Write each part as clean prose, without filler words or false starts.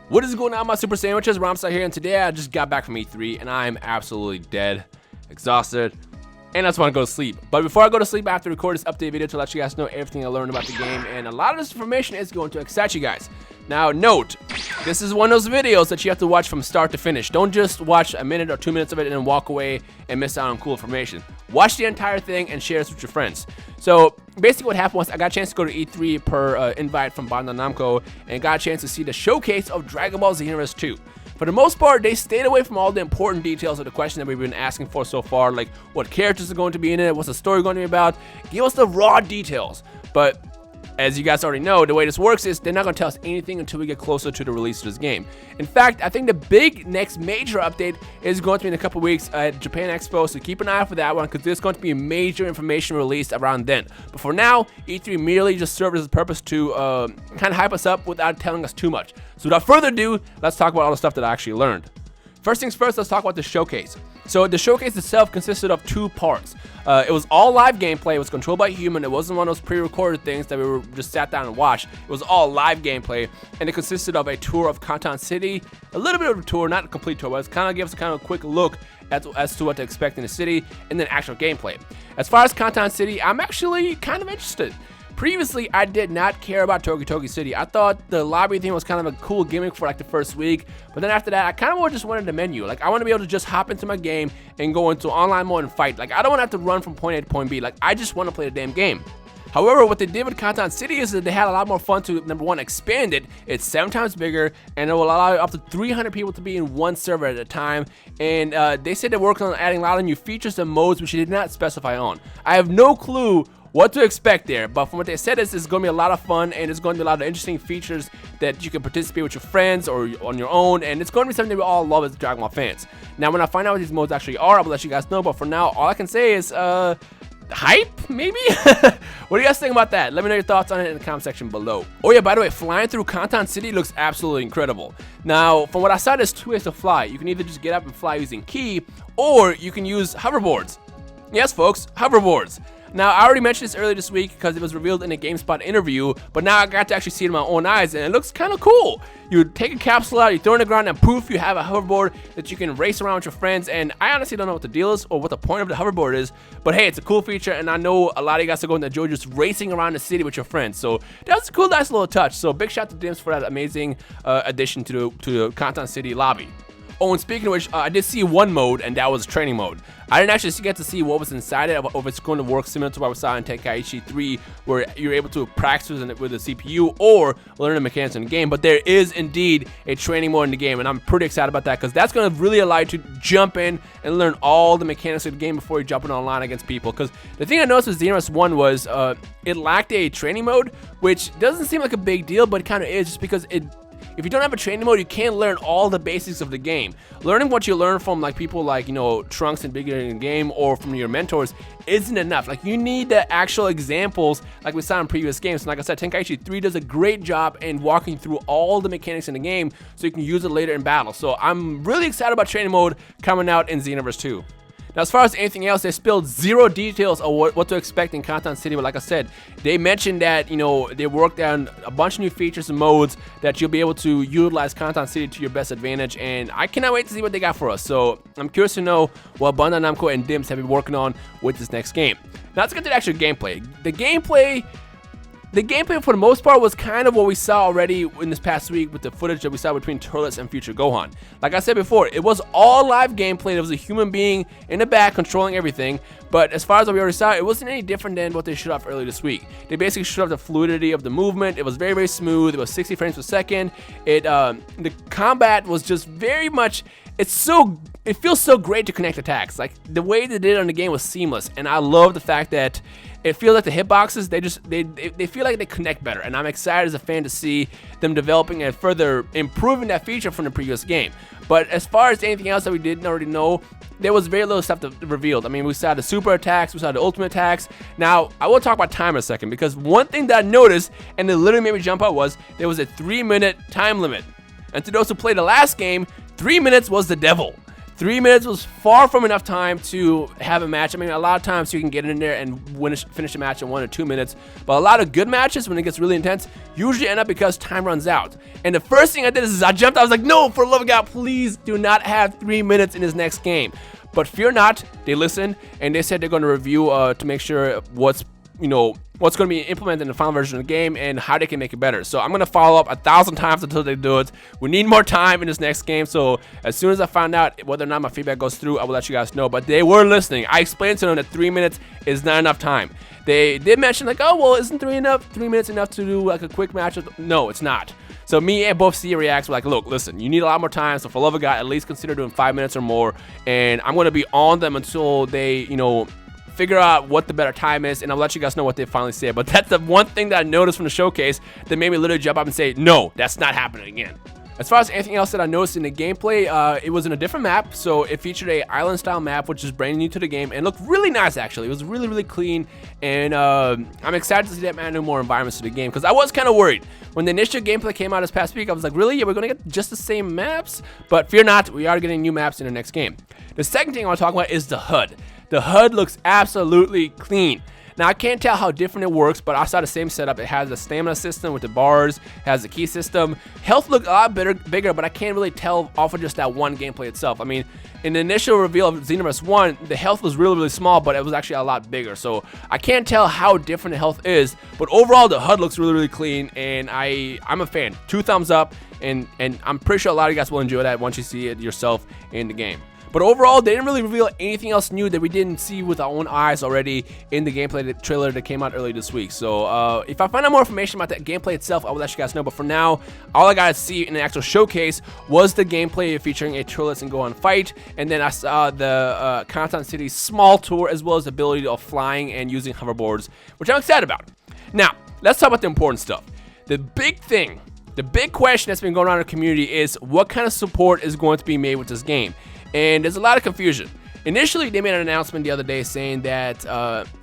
What is going on, my super sandwiches? Rhymestyle here, and today I just got back from E3 and I'm absolutely dead, exhausted, and I just want to go to sleep. But before I go to sleep, I have to record this update video to let you guys know everything I learned about the game, and a lot of this information is going to excite you guys. Now note, this is one of those videos that you have to watch from start to finish. Don't just watch a minute or 2 minutes of it and then walk away and miss out on cool information. Watch the entire thing and share this with your friends. So basically what happened was I got a chance to go to E3 per invite from Bandai Namco and got a chance to see the showcase of Dragon Ball Xenoverse 2. For the most part, they stayed away from all the important details of the question that we've been asking for so far, like what characters are going to be in it, what's the story going to be about. Give us the raw details. But as you guys already know, the way this works is they're not going to tell us anything until we get closer to the release of this game. In fact, I think the big next major update is going to be in a couple weeks at Japan Expo, so keep an eye out for that one because there's going to be major information released around then. But for now, E3 merely just served as a purpose to kind of hype us up without telling us too much. So without further ado, let's talk about all the stuff that I actually learned. First things first, let's talk about the showcase. So the showcase itself consisted of 2 parts. It was all live gameplay. It was controlled by human. It wasn't one of those pre-recorded things that we were just sat down and watched. It was all live gameplay, and it consisted of a tour of Kantan City, a little bit of a tour, not a complete tour, but it kind of gives us a quick look as to what to expect in the city, and then actual gameplay. As far as Kantan City, I'm actually kind of interested. Previously, I did not care about Toki City. I thought the lobby thing was kind of a cool gimmick for like the first week, but then after that, I kind of just wanted the menu. Like, I want to be able to just hop into my game and go into online mode and fight. Like, I don't want to have to run from point A to point B. Like, I just want to play the damn game. However, what they did with Kantan City is that they had a lot more fun to, number one, expand it. It's 7 times bigger, and it will allow up to 300 people to be in one server at a time. And they said they're working on adding a lot of new features and modes, which they did not specify on. I have no clue what to expect there, but from what they said is it's going to be a lot of fun, and it's going to be a lot of interesting features that you can participate with your friends or on your own, and it's going to be something that we all love as Dragon Ball fans. Now, when I find out what these modes actually are, I will let you guys know, but for now, all I can say is, hype, maybe? What do you guys think about that? Let me know your thoughts on it in the comment section below. Oh yeah, by the way, flying through Kantan City looks absolutely incredible. Now, from what I saw, there's 2 ways to fly. You can either just get up and fly using ki, or you can use hoverboards. Yes, folks, hoverboards. Now, I already mentioned this earlier this week because it was revealed in a GameSpot interview, but now I got to actually see it in my own eyes, and it looks kind of cool. You take a capsule out, you throw it on the ground, and poof, you have a hoverboard that you can race around with your friends, and I honestly don't know what the deal is or what the point of the hoverboard is, but hey, it's a cool feature, and I know a lot of you guys are going to enjoy just racing around the city with your friends, so that's a cool, nice little touch. So big shout out to Dims for that amazing addition to the Kantan City lobby. Oh, and speaking of which, I did see one mode, and that was training mode. I didn't actually get to see what was inside it, or if it's going to work similar to what we saw in Tenkaichi 3, where you're able to practice with the CPU or learn the mechanics in the game. But there is indeed a training mode in the game, and I'm pretty excited about that because that's going to really allow you to jump in and learn all the mechanics of the game before you jump in online against people. Because the thing I noticed with Xenoverse 1 was it lacked a training mode, which doesn't seem like a big deal, but it kind of is just because if you don't have a training mode, you can't learn all the basics of the game. Learning what you learn from like people like, you know, Trunks and Big in the game or from your mentors isn't enough. Like, you need the actual examples like we saw in previous games. And like I said, Tenkaichi 3 does a great job in walking through all the mechanics in the game so you can use it later in battle. So I'm really excited about training mode coming out in Xenoverse 2. Now, as far as anything else, they spilled 0 details of what to expect in Kantan City, but like I said, they mentioned that, you know, they worked on a bunch of new features and modes that you'll be able to utilize Kantan City to your best advantage, and I cannot wait to see what they got for us. So I'm curious to know what Bandai Namco and Dims have been working on with this next game. Now let's get to the actual gameplay. The gameplay for the most part was kind of what we saw already in this past week with the footage that we saw between Turles and Future Gohan. Like I said before, it was all live gameplay. There was a human being in the back controlling everything, but as far as what we already saw, it wasn't any different than what they showed off earlier this week. They basically showed off the fluidity of the movement. It was very, very smooth. It was 60 frames per second. The combat was just very much, it feels so great to connect attacks. Like, the way they did it on the game was seamless, and I love the fact that it feels like the hitboxes, they feel like they connect better, and I'm excited as a fan to see them developing and further improving that feature from the previous game. But as far as anything else that we didn't already know, there was very little stuff revealed. I mean, we saw the super attacks, we saw the ultimate attacks. Now, I will talk about time in a second, because one thing that I noticed, and it literally made me jump out, was there was a 3-minute time limit. And to those who played the last game, 3 minutes was the devil. 3 minutes was far from enough time to have a match. I mean, a lot of times you can get in there and finish a match in 1 or 2 minutes, but a lot of good matches, when it gets really intense, usually end up because time runs out. And the first thing I did is I jumped. I was like, no, for the love of God, please do not have 3 minutes in this next game. But fear not, they listened, and they said they're going to review to make sure what's going to be implemented in the final version of the game and how they can make it better. So I'm going to follow up 1,000 times until they do it. We need more time in this next game, so as soon as I find out whether or not my feedback goes through, I will let you guys know. But they were listening. I explained to them that 3 minutes is not enough time. They did mention like, oh, well, isn't 3 minutes enough to do like a quick match? No, it's not. So me and both C Reacts were like, look, listen, you need a lot more time, so for love of God, at least consider doing 5 minutes or more, and I'm going to be on them until they, figure out what the better time is, and I'll let you guys know what they finally say. But that's the one thing that I noticed from the showcase that made me literally jump up and say, no, that's not happening again. As far as anything else that I noticed in the gameplay, it was in a different map, so it featured a island style map, which is brand new to the game, and looked really nice actually. It was really, really clean, and I'm excited to see that add more environments to the game, because I was kind of worried. When the initial gameplay came out this past week, I was like, really? Yeah, we're going to get just the same maps? But fear not, we are getting new maps in the next game. The second thing I want to talk about is the HUD. The HUD looks absolutely clean. Now, I can't tell how different it works, but I saw the same setup. It has the stamina system with the bars, has the key system. Health looked a lot bigger, but I can't really tell off of just that one gameplay itself. I mean, in the initial reveal of Xenoverse 1, the health was really, really small, but it was actually a lot bigger. So I can't tell how different the health is, but overall, the HUD looks really, really clean, and I'm a fan. 2 thumbs up, and I'm pretty sure a lot of you guys will enjoy that once you see it yourself in the game. But overall, they didn't really reveal anything else new that we didn't see with our own eyes already in the gameplay trailer that came out earlier this week. So if I find out more information about that gameplay itself, I will let you guys know. But for now, all I got to see in the actual showcase was the gameplay featuring a Turles and Gohan fight. And then I saw the Content City small tour, as well as the ability of flying and using hoverboards, which I'm excited about. Now, let's talk about the important stuff. The big thing, the big question that's been going on in the community is what kind of support is going to be made with this game. And there's a lot of confusion. Initially, they made an announcement the other day saying that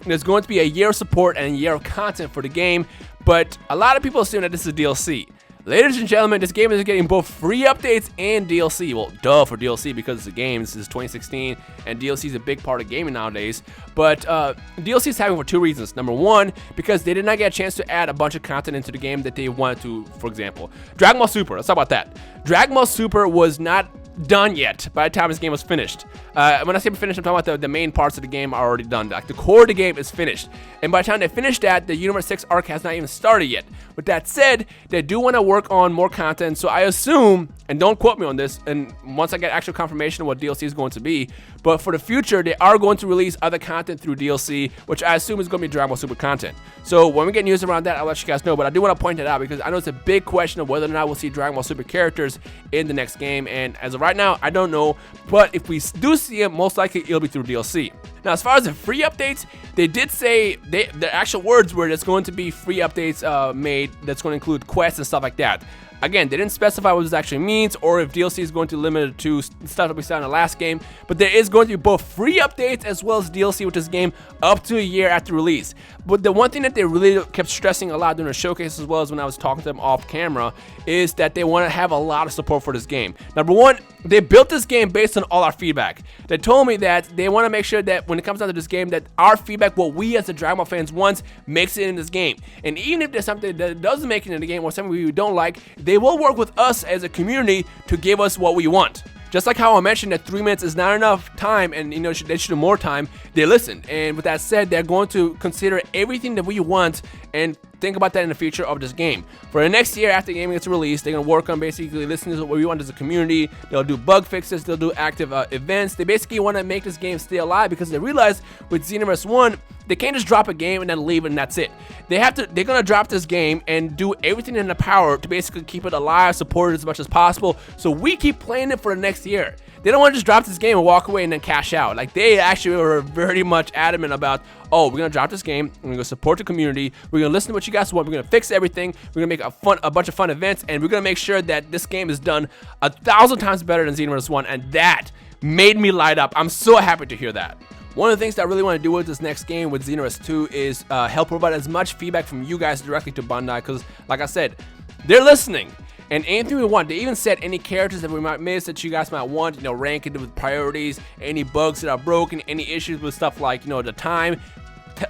there's going to be a year of support and a year of content for the game, but a lot of people assume that this is DLC. Ladies and gentlemen, this game is getting both free updates and DLC. Well, duh for DLC because it's a game. This is 2016, and DLC is a big part of gaming nowadays. But DLC is happening for 2 reasons. Number one, because they did not get a chance to add a bunch of content into the game that they wanted to. For example, Dragon Ball Super. Let's talk about that. Dragon Ball Super was not done yet by the time this game was finished. When I say finished, I'm talking about the main parts of the game are already done. Like the core of the game is finished, and by the time they finish that, the Universe 6 arc has not even started yet. With that said, they do want to work on more content, so I assume, and don't quote me on this, and once I get actual confirmation of what DLC is going to be, but for the future, they are going to release other content through DLC, which I assume is going to be Dragon Ball Super content. So when we get news around that, I'll let you guys know, but I do want to point that out because I know it's a big question of whether or not we'll see Dragon Ball Super characters in the next game, and as of right now, I don't know, but if we do see it, most likely it'll be through DLC. Now, as far as the free updates, they did say, the actual words were there's going to be free updates made that's going to include quests and stuff like that. Again, they didn't specify what this actually means or if DLC is going to limit it to stuff that we saw in the last game, but there is going to be both free updates as well as DLC with this game up to a year after release. But the one thing that they really kept stressing a lot during the showcase, as well as when I was talking to them off camera, is that they want to have a lot of support for this game. Number one, they built this game based on all our feedback. They told me that they want to make sure that when it comes down to this game, that our feedback, what we as the Dragon Ball fans want, makes it in this game. And even if there's something that doesn't make it in the game or something we don't like, they will work with us as a community to give us what we want. Just like how I mentioned that 3 minutes is not enough time and they should have more time, they listened. And with that said, they're going to consider everything that we want and think about that in the future of this game. For the next year after the game gets released, they're going to work on basically listening to what we want as a community. They'll do bug fixes, they'll do active events. They basically want to make this game stay alive because they realize with Xenoverse 1, they can't just drop a game and then leave and that's it. They're going to drop this game and do everything in their power to basically keep it alive, support it as much as possible, so we keep playing it for the next year. They don't want to just drop this game and walk away and then cash out. Like, they actually were very much adamant about, oh, we're going to drop this game, we're going to support the community, we're going to listen to what you guys want, we're going to fix everything, we're going to make a bunch of fun events, and we're going to make sure that this game is done 1,000 times better than Xenoverse 1, and that made me light up. I'm so happy to hear that. One of the things that I really want to do with this next game with Xenoverse 2 is help provide as much feedback from you guys directly to Bandai, because like I said, they're listening. and anything we want. They even said any characters that we might miss that you guys might want, you know, rank it with priorities, any bugs that are broken, any issues with stuff like, you know, the time,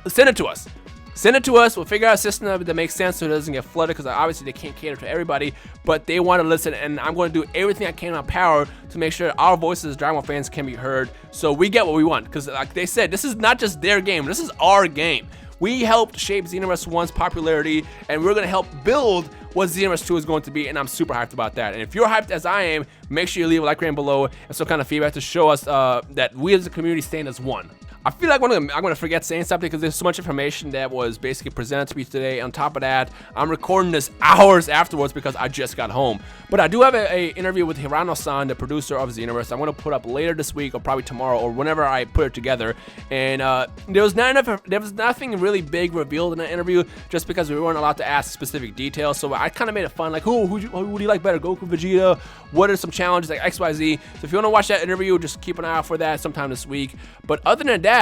send it to us. Send it to us. We'll figure out a system that makes sense so it doesn't get flooded, because obviously they can't cater to everybody, but they want to listen, and I'm going to do everything I can in my power to make sure our voices as Dragon Ball fans can be heard, so we get what we want, because like they said, this is not just their game, this is our game. We helped shape Xenoverse 1's popularity, and we're going to help build what Xenoverse 2 is going to be, and I'm super hyped about that. And if you're hyped as I am, make sure you leave a like rating below and some kind of feedback to show us that we as a community stand as one. I feel like I'm gonna forget saying something because there's so much information that was basically presented to me today. On top of that, I'm recording this hours afterwards because I just got home. But I do have a interview with Hirano-san, the producer of Xenoverse. I'm gonna put up later this week or probably tomorrow or whenever I put it together. And there was nothing really big revealed in that interview, just because we weren't allowed to ask specific details. So I kind of made it fun, like who do you like better, Goku, Vegeta? What are some challenges like XYZ? So if you want to watch that interview, just keep an eye out for that sometime this week. But other than that,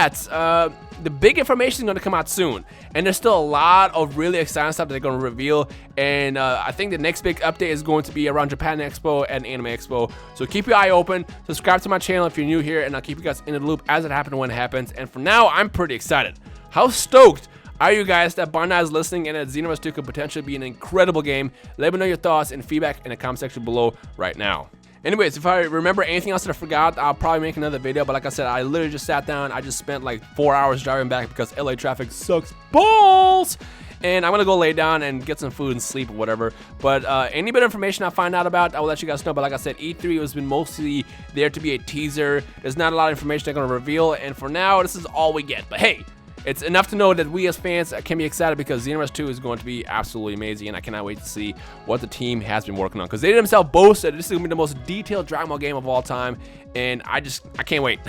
the big information is going to come out soon, and there's still a lot of really exciting stuff that they're going to reveal. And I think the next big update is going to be around Japan Expo and Anime Expo. So keep your eye open, subscribe to my channel if you're new here, and I'll keep you guys in the loop as it happens when it happens. And for now, I'm pretty excited. How stoked are you guys that Bandai is listening and that Xenoverse 2 could potentially be an incredible game? Let me know your thoughts and feedback in the comment section below right now. Anyways, if I remember anything else that I forgot, I'll probably make another video. But like I said, I literally just sat down. I just spent like 4 hours driving back because LA traffic sucks balls. And I'm going to go lay down and get some food and sleep or whatever. But any bit of information I find out about, I will let you guys know. But like I said, E3 has been mostly there to be a teaser. There's not a lot of information they're going to reveal. And for now, this is all we get. But hey, it's enough to know that we as fans can be excited, because Xenoverse 2 is going to be absolutely amazing, and I cannot wait to see what the team has been working on, because they themselves boasted this is going to be the most detailed Dragon Ball game of all time, and I can't wait.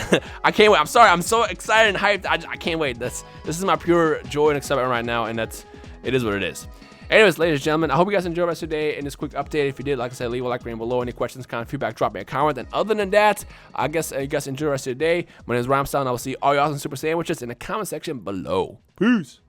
I can't wait. I'm sorry. I'm so excited and hyped. I can't wait. This is my pure joy and excitement right now, and it is what it is. Anyways, ladies and gentlemen, I hope you guys enjoyed the rest of the day and this quick update. If you did, like I said, leave a like rating below. Any questions, kind of feedback, drop me a comment. And other than that, I guess you guys enjoy the rest of the day. My name is Rhymestyle, and I will see all y'all in Super Sandwiches in the comment section below. Peace.